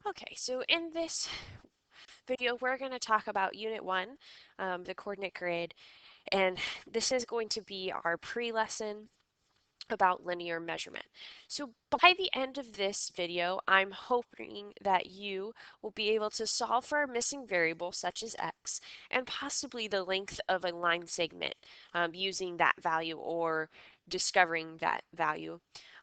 Okay, so in this video, we're going to talk about Unit 1, the coordinate grid, and this is going to be our pre-lesson about linear measurement. So by the end of this video, I'm hoping that you will be able to solve for a missing variable such as x and possibly the length of a line segment using that value or discovering that value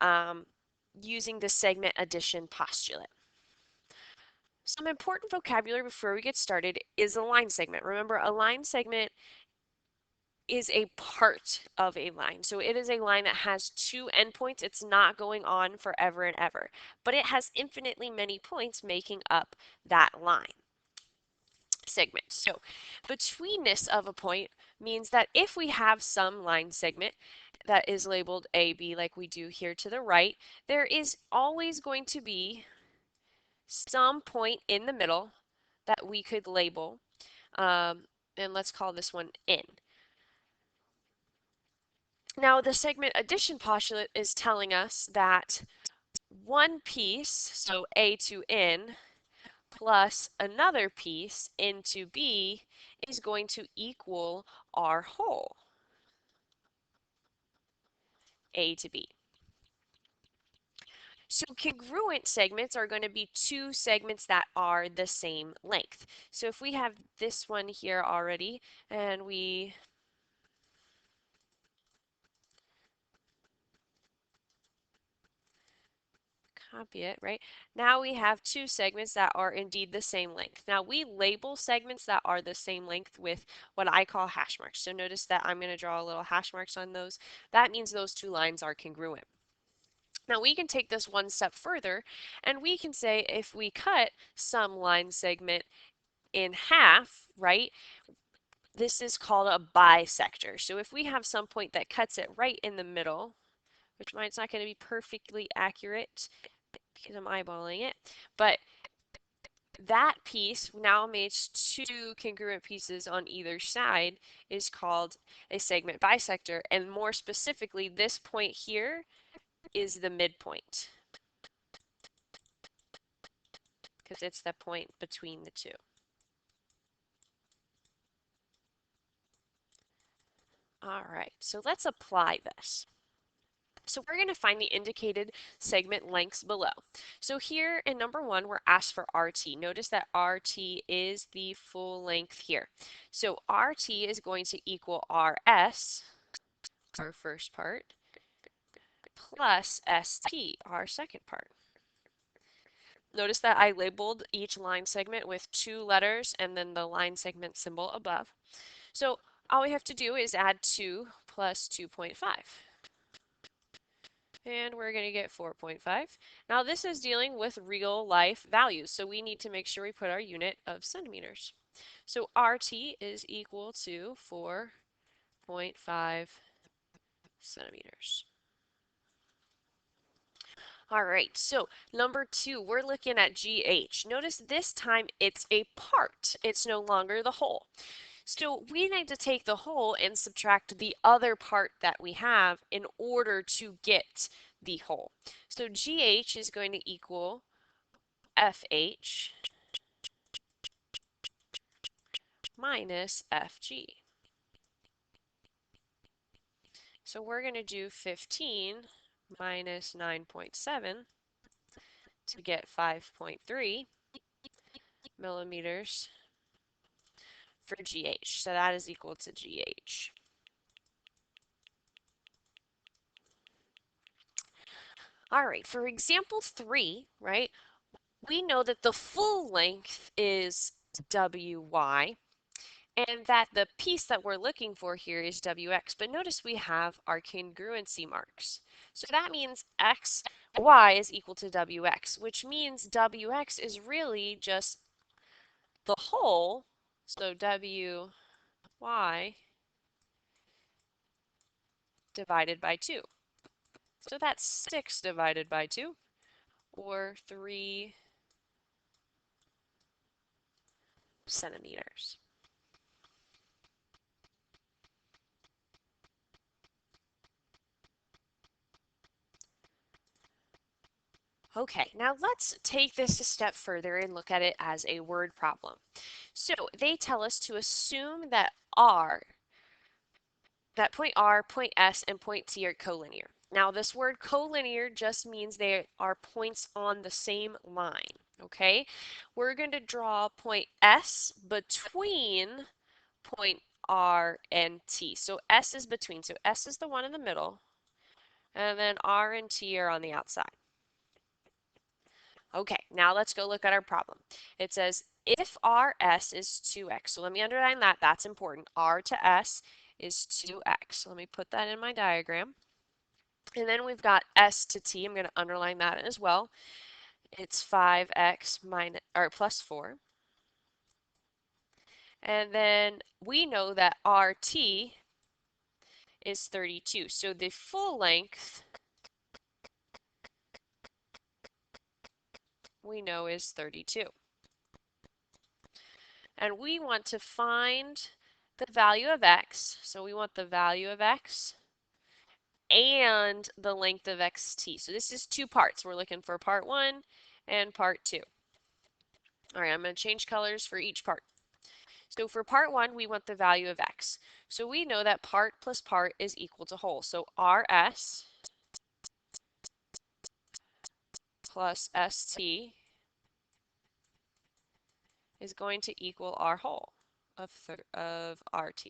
um, using the segment addition postulate. Some important vocabulary before we get started is a line segment. Remember, a line segment is a part of a line. So it is a line that has two endpoints. It's not going on forever and ever, but it has infinitely many points making up that line segment. So betweenness of a point means that if we have some line segment that is labeled AB like we do here to the right, there is always going to be some point in the middle that we could label, and let's call this one N. Now the segment addition postulate is telling us that one piece, so A to N, plus another piece, N to B, is going to equal our whole, A to B. So congruent segments are going to be two segments that are the same length. So if we have this one here already, and we copy it, right? Now we have two segments that are indeed the same length. Now we label segments that are the same length with what I call hash marks. So notice that I'm going to draw a little hash marks on those. That means those two lines are congruent. Now we can take this one step further and we can say if we cut some line segment in half, right? This is called a bisector. So if we have some point that cuts it right in the middle, which mine's not going to be perfectly accurate because I'm eyeballing it, but that piece now makes two congruent pieces on either side is called a segment bisector, and more specifically, this point here is the midpoint because it's the point between the two. All right, so let's apply this. So we're going to find the indicated segment lengths below. So here in number 1, we're asked for RT. Notice that RT is the full length here. So RT is going to equal RS, our first part, plus ST, our second part. Notice that I labeled each line segment with 2 letters and then the line segment symbol above. So all we have to do is add 2 plus 2.5. And we're going to get 4.5. Now this is dealing with real life values, so we need to make sure we put our unit of centimeters. So RT is equal to 4.5 centimeters. All right, so number 2, we're looking at GH. Notice this time it's a part. It's no longer the whole. So we need to take the whole and subtract the other part that we have in order to get the whole. So GH is going to equal FH minus FG. So we're going to do 15 minus 9.7 to get 5.3 millimeters for GH. So that is equal to GH. All right, for example 3, right, we know that the full length is WY and that the piece that we're looking for here is WX, but notice we have our congruency marks. So that means XY is equal to WX, which means WX is really just the whole, so WY divided by 2. So that's 6 divided by 2, or 3 centimeters. Okay, now let's take this a step further and look at it as a word problem. So they tell us to assume that point R, point S, and point T are collinear. Now this word collinear just means they are points on the same line, okay? We're going to draw point S between point R and T. So S is between, so S is the one in the middle, and then R and T are on the outside. Okay, now let's go look at our problem. It says if RS is 2x, so let me underline that, that's important. R to S is 2x. So let me put that in my diagram. And then we've got S to T, I'm going to underline that as well. It's 5x minus, or plus 4. And then we know that RT is 32. So the full length we know is 32. And we want to find the value of x. So we want the value of x and the length of xt. So this is two parts. We're looking for part 1 and part 2. All right, I'm going to change colors for each part. So for part 1, we want the value of x. So we know that part plus part is equal to whole. So rs plus st is going to equal our whole of rt.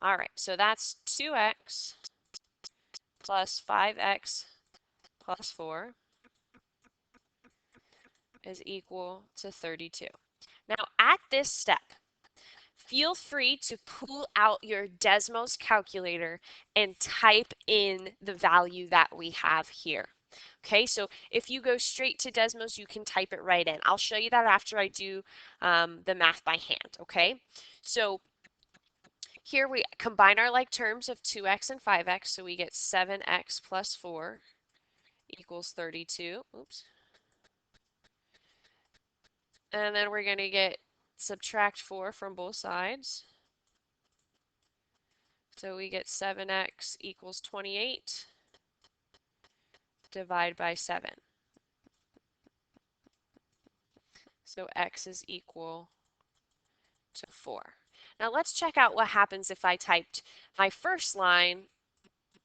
All right, so that's 2x plus 5x plus 4 is equal to 32. Now at this step, feel free to pull out your Desmos calculator and type in the value that we have here. Okay, so if you go straight to Desmos, you can type it right in. I'll show you that after I do the math by hand, okay? So here we combine our like terms of 2x and 5x, so we get 7x plus 4 equals 32. Oops. And then we're going to get subtract 4 from both sides. So we get 7x equals 28. Divide by 7. So x is equal to 4. Now let's check out what happens if I typed my first line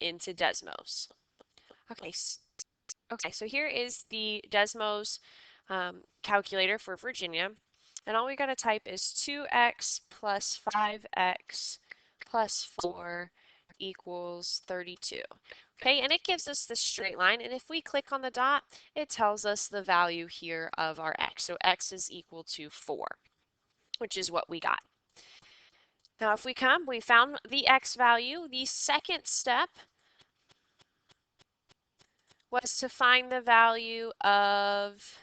into Desmos. Okay, so here is the Desmos calculator for Virginia. And all we got to type is 2x plus 5x plus 4 equals 32. Okay, and it gives us the straight line. And if we click on the dot, it tells us the value here of our x. So x is equal to 4, which is what we got. Now if we found the x value. The second step was to find the value of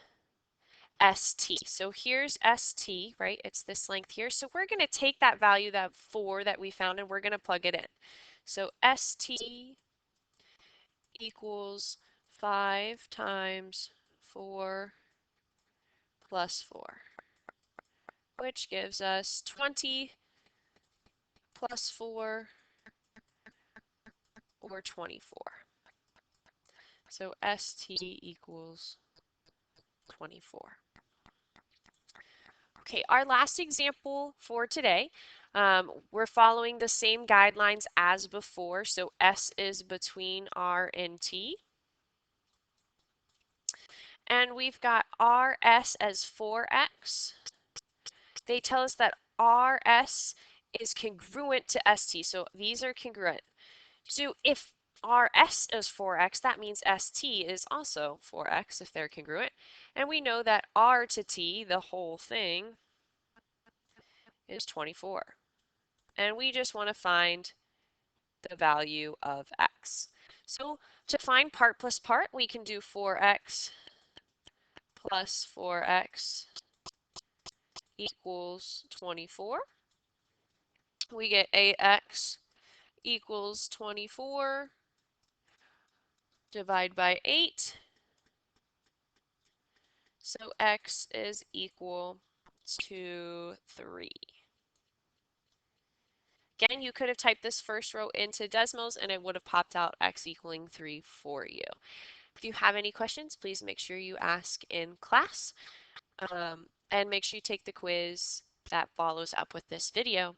st. So here's st, right? It's this length here. So we're going to take that value, that 4 that we found, and we're going to plug it in. So st equals 5 times 4 plus 4, which gives us 20 plus 4, or 24. So st equals 24. Okay, our last example for today, we're following the same guidelines as before. So S is between R and T. And we've got RS as 4X. They tell us that RS is congruent to ST. So these are congruent. So if RS is 4X, that means ST is also 4X if they're congruent. And we know that R to T, the whole thing, is 24. And we just want to find the value of x. So to find part plus part, we can do 4x plus 4x equals 24. We get 8x equals 24. Divide by 8. So x is equal to 3. Again, you could have typed this first row into Desmos and it would have popped out x equaling 3 for you. If you have any questions, please make sure you ask in class, and make sure you take the quiz that follows up with this video.